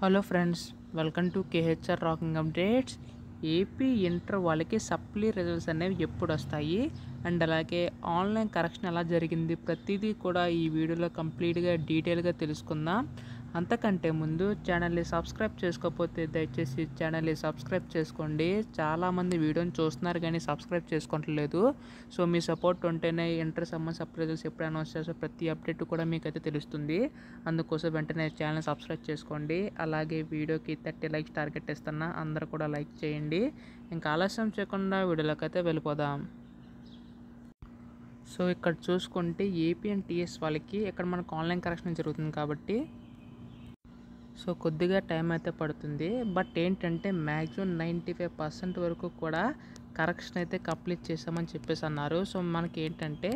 Hello friends, welcome to KHR rocking updates. AP inter వాళ్ళకి supply results అనేవి ఎప్పుడు వస్తాయి అండ్ అలాగే ఆన్లైన్ కరెక్షన్ ఎలా జరిగింది ప్రతిదీ కూడా ఈ వీడియోలో కంప్లీట్గా డీటెయిల్గా తెలుసుకుందాం. అంతకంటే ముందు ఛానల్ని సబ్స్క్రైబ్ చేసుకోకపోతే దయచేసి ఛానల్ని సబ్స్క్రైబ్ చేసుకోండి. చాలామంది వీడియోని చూస్తున్నారు కానీ సబ్స్క్రైబ్ చేసుకోవట్లేదు. సో మీ సపోర్ట్ ఉంటేనే ఇంటర్ సమ్మర్ సప్లీ రిజల్ట్స్ ఎప్పుడు అనౌన్స్ చేస్తే ప్రతి అప్డేట్ కూడా మీకైతే తెలుస్తుంది. అందుకోసం వెంటనే ఛానల్ సబ్స్క్రైబ్ చేసుకోండి. అలాగే వీడియోకి 30 లైక్స్ టార్గెట్ ఇస్తున్నా, అందరూ కూడా లైక్ చేయండి. ఇంకా ఆలస్యం చేయకుండా వీడియోలోకి అయితే వెళ్ళిపోదాం. సో ఇక్కడ చూసుకుంటే ఏపీ అండ్ టీఎస్ వాళ్ళకి ఇక్కడ మనకు ఆన్లైన్ కరెక్షన్ జరుగుతుంది కాబట్టి సో కొద్దిగా టైం అయితే పడుతుంది. బట్ ఏంటంటే మ్యాక్సిమం 95% వరకు కూడా కరెక్షన్ అయితే కంప్లీట్ చేసామని చెప్పేసి అన్నారు. సో మనకి ఏంటంటే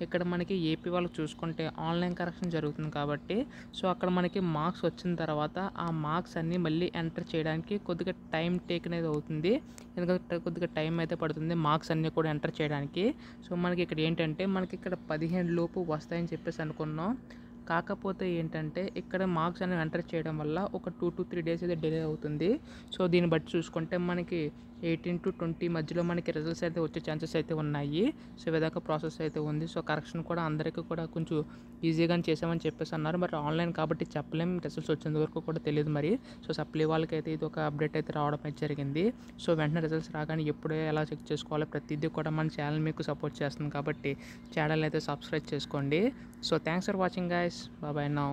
ఇక్కడ మనకి ఏపీ వాళ్ళకి చూసుకుంటే ఆన్లైన్ కరెక్షన్ జరుగుతుంది కాబట్టి సో అక్కడ మనకి మార్క్స్ వచ్చిన తర్వాత ఆ మార్క్స్ అన్నీ మళ్ళీ ఎంటర్ చేయడానికి కొద్దిగా టైం టేక్ అనేది అవుతుంది. ఎందుకంటే కొద్దిగా టైం అయితే పడుతుంది మార్క్స్ అన్నీ కూడా ఎంటర్ చేయడానికి. సో మనకి ఇక్కడ ఏంటంటే మనకి ఇక్కడ 15 లోపు వస్తాయని చెప్పేసి అనుకున్నాం. కాకపోతే ఏంటంటే ఇక్కడ మార్క్స్ అనేవి ఎంటర్ చేయడం వల్ల ఒక 2 to 3 డేస్ అయితే డిలే అవుతుంది. సో దీన్ని బట్టి చూసుకుంటే మనకి 18 to 20 మధ్యలో మనకి రిజల్ట్స్ అయితే వచ్చే ఛాన్సెస్ అయితే ఉన్నాయి. సో ఈ విధంగా ప్రాసెస్ అయితే ఉంది. సో కరెక్షన్ కూడా అందరికీ కూడా కొంచెం ఈజీగానే చేసామని చెప్పేసి అన్నారు. బట్ ఆన్లైన్ కాబట్టి చెప్పలేం, రిజల్ట్స్ వచ్చేంత వరకు కూడా తెలియదు మరి. సో సప్లీ వాళ్ళకి అయితే ఇది ఒక అప్డేట్ అయితే రావడం అయితే జరిగింది. సో వెంటనే రిజల్ట్స్ రాగానే ఎప్పుడే ఎలా చెక్ చేసుకోవాలి ప్రతిదీ కూడా మన ఛానల్ మీకు సపోర్ట్ చేస్తుంది కాబట్టి ఛానల్ అయితే సబ్స్క్రైబ్ చేసుకోండి. So thanks for watching guys. Bye bye now.